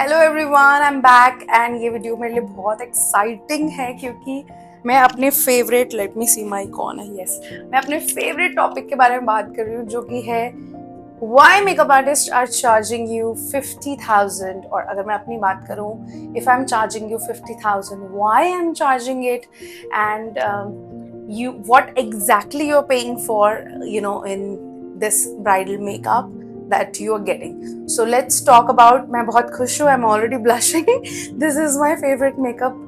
Hello everyone, I am back and ये video मेरे लिए बहुत एक्साइटिंग है क्योंकि मैं अपने फेवरेट लेट मी सी माई कौन है यस मैं अपने फेवरेट टॉपिक के बारे में बात कर रही हूँ जो कि है why makeup artist are charging you 50,000। और अगर मैं अपनी बात करूँ, if I am charging you 50,000, why I am charging it and you what exactly you're paying for, in this bridal makeup that you are getting. So let's talk about, मैं बहुत खुश हूँ, I'm already blushing. This is my favorite makeup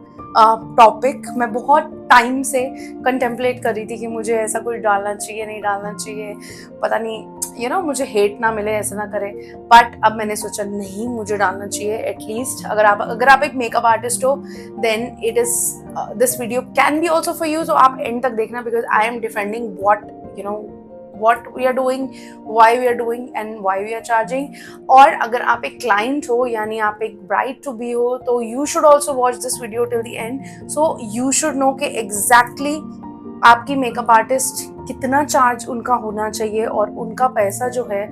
topic. मैं बहुत time से contemplate कर रही थी कि मुझे ऐसा कुछ डालना चाहिए, नहीं डालना चाहिए, पता नहीं मुझे हेट ना मिले, ऐसा ना करे। बट अब मैंने सोचा नहीं, मुझे डालना चाहिए एटलीस्ट। अगर आप एक मेकअप आर्टिस्ट हो then it is this video can be also for you. तो आप एंड तक देखना because I am defending what we are doing, why we are doing and why we are charging. और अगर आप एक client हो यानी आप एक bride to be हो तो you should also watch this video till the end, so you should know कि exactly आपकी मेकअप आर्टिस्ट कितना चार्ज उनका होना चाहिए और उनका पैसा जो है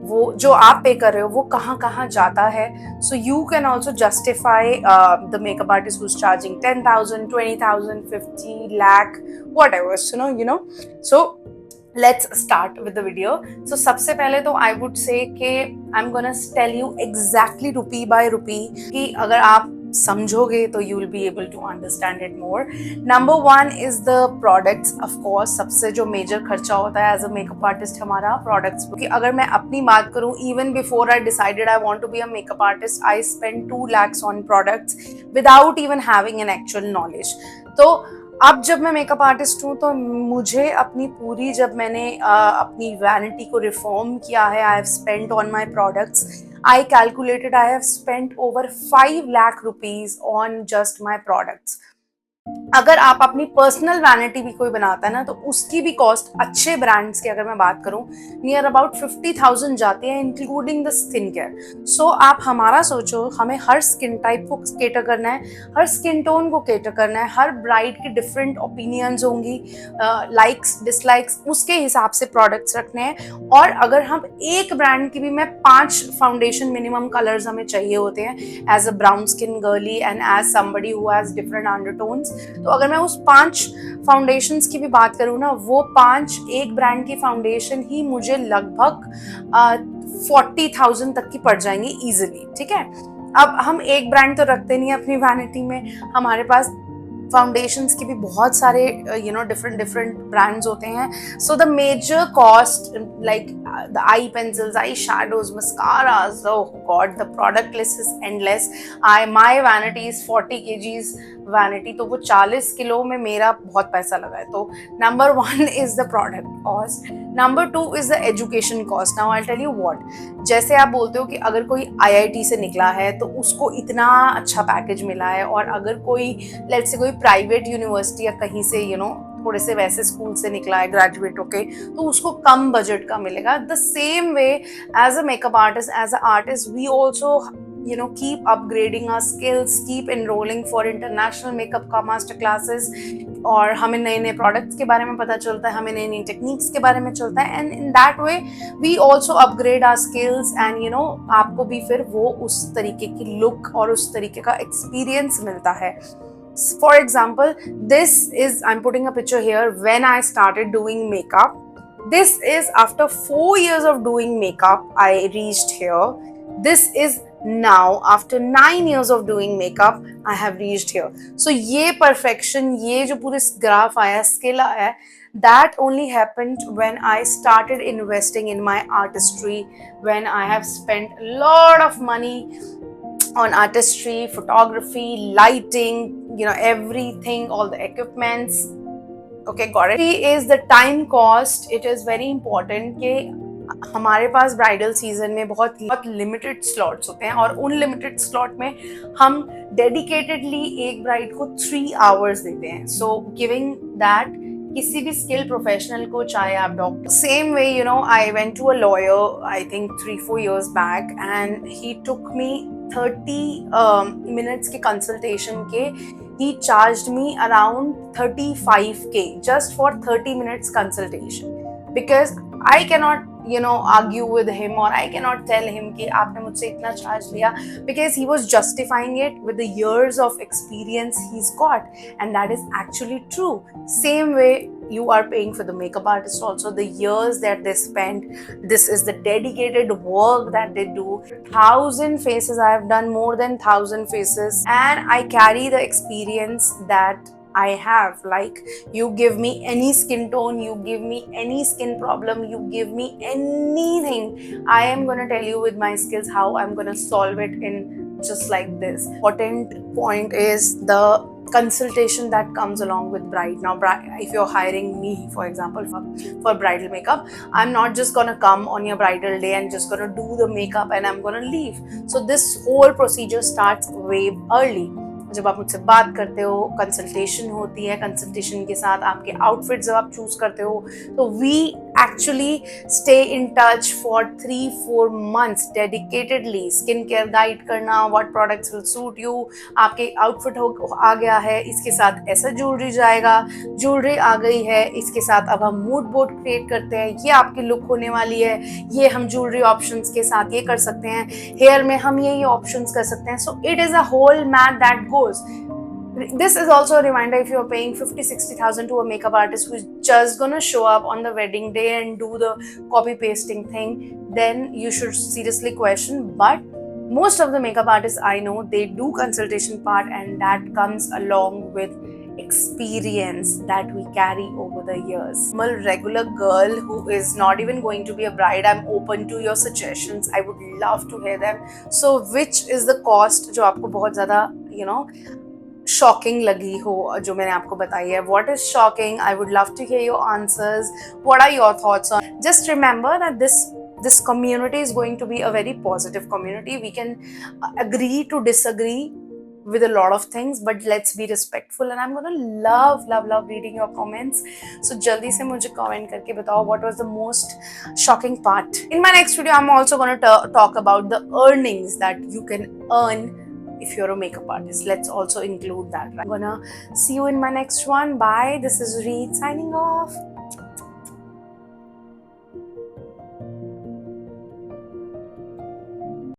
वो जो आप पे कर रहे हो वो कहाँ कहाँ जाता है। So you can also justify the makeup artist who is charging 10,000, 20,000, 50 lakh, whatever. So let's start with the video. So सबसे पहले तो I would say कि I'm gonna tell you exactly rupee by rupee कि अगर आप समझोगे तो you will be able to understand it more. Number one is the products, of course. सबसे जो major खर्चा होता है as a makeup artist हमारा products। क्योंकि अगर मैं अपनी बात करूँ, even before I decided I want to be a makeup artist, I spent 2 lakhs on products without even having an actual knowledge. तो अब जब मैं मेकअप आर्टिस्ट हूँ तो मुझे अपनी पूरी, जब मैंने अपनी वैनिटी को रिफॉर्म किया है, I have spent on my products, I calculated I have spent over 5 lakh rupees on just my products. अगर आप अपनी पर्सनल वैनिटी भी कोई बनाता है ना तो उसकी भी कॉस्ट अच्छे ब्रांड्स की अगर मैं बात करूं नियर अबाउट 50,000 जाती है, इंक्लूडिंग द स्किन केयर। सो आप हमारा सोचो, हमें हर स्किन टाइप को केटर करना है, हर स्किन टोन को केटर करना है, हर ब्राइड की डिफरेंट ओपिनियंस होंगी, लाइक्स डिसलाइक्स, उसके हिसाब से प्रोडक्ट्स रखने हैं। और अगर हम एक ब्रांड की भी, मैं 5 फाउंडेशन मिनिमम कलर्स हमें चाहिए होते हैं as a brown skin girly and as somebody who has different undertones. तो अगर मैं उस 5 फाउंडेशंस की भी बात करूँ ना, वो 5 एक ब्रांड की फाउंडेशन ही मुझे लगभग 40,000 तक की पड़ जाएंगी इजिली। ठीक है, अब हम एक ब्रांड तो रखते नहीं अपनी वैनिटी में, हमारे पास फाउंडेशंस की भी बहुत सारे डिफरेंट ब्रांड्स होते हैं। So the major cost like the eye pencils, eye shadows, mascaras, oh god, the product list is endless. My vanity is 40 kgs vanity, तो वो 40 किलो में मेरा बहुत पैसा लगा है। तो number 1 is the product cost, number 2 is the education cost. Now I tell you what, जैसे आप बोलते हो कि अगर कोई IIT से निकला है तो उसको इतना अच्छा पैकेज मिला है, और अगर कोई लेट्स से कोई प्राइवेट यूनिवर्सिटी या कहीं से थोड़े से वैसे स्कूल से निकला है ग्रेजुएट होके, तो उसको कम बजट का मिलेगा। The same way as a makeup artist, as a artist, we also keep upgrading our skills, keep enrolling for international makeup का master classes, और हमें नए नए प्रोडक्ट्स के बारे में पता चलता है, हमें नई नई टेक्निक्स के बारे में चलता है, and in that way we also upgrade our skills and आपको भी फिर वो उस तरीके की लुक और उस तरीके का एक्सपीरियंस मिलता है। For example, this is, I'm putting a picture here when I started doing makeup. This is after 4 years of doing makeup I reached here. This is now after 9 years of doing makeup I have reached here. So ये perfection, ये जो पूरे graph आया, skill आया, that only happened when I started investing in my artistry, when I have spent a lot of money on artistry, photography, lighting, everything, all the equipments. Okay, got it. Is the time cost. It is very important कि हमारे पास bridal season में बहुत limited slots होते हैं, और उन limited slot में हम डेडिकेटेडली एक ब्राइड को 3 hours देते हैं। सो गिविंग दैट किसी भी स्किल प्रोफेशनल को, चाहे आप doctor, same way I went to a lawyer I think 3-4 years back and he took me 30 minutes के कंसल्टेशन के, he charged me around 35K just for 30 minutes consultation, because I cannot argue with him, or I cannot tell him कि आपने मुझसे इतना charge लिया, because he was justifying it with the years of experience he's got, and that is actually true. Same way you are paying for the makeup artist also, the years that they spend. This is the dedicated work that they do. 1,000 faces, I have done more than 1,000 faces, and I carry the experience that I have. Like, you give me any skin tone, you give me any skin problem, you give me anything, I am going to tell you with my skills how I'm going to solve it in just like this. Important point is the consultation that comes along with bride. Now, if you're hiring me, for example, for bridal makeup, I'm not just gonna come on your bridal day and just gonna do the makeup and I'm gonna leave. So this whole procedure starts way early. जब आप मुझसे बात करते हो, consultation होती है, consultation के साथ आपके आउटफिट जब आप चूज करते हो, तो we actually stay in touch for 3-4 months dedicatedly. Skin care guide करना, what products will suit you, आपके आउटफिट आ गया है, इसके साथ ऐसा ज्वेलरी जाएगा, ज्वेलरी आ गई है, इसके साथ अब हम मूड बोर्ड क्रिएट करते हैं, ये आपकी लुक होने वाली है, ये हम ज्वेलरी ऑप्शंस के साथ ये कर सकते हैं, हेयर में हम ये ऑप्शंस कर सकते हैं. So it is a whole math that goes. This is also a reminder, if you're paying 50,000-60,000 to a makeup artist who's just gonna show up on the wedding day and do the copy pasting thing, then you should seriously question. But most of the makeup artists I know, they do consultation part, and that comes along with experience that we carry over the years. I'm a regular girl who is not even going to be a bride. I'm open to your suggestions. I would love to hear them. So which is the cost जो आपको बहुत ज़्यादा shocking लगी हो, जो मैंने आपको बताई है? What is shocking? I would love to hear your answers. What are your thoughts on? Just remember that this community is going to be a very positive community. We can agree to disagree with a lot of things, but let's be respectful, and I'm gonna love reading your comments. So jaldi se mujhe comment karke batao what was the most shocking part. In my next video, I'm also gonna talk about the earnings that you can earn if you're a makeup artist. Let's also include that. I'm gonna see you in my next one. Bye. This is Reed signing off.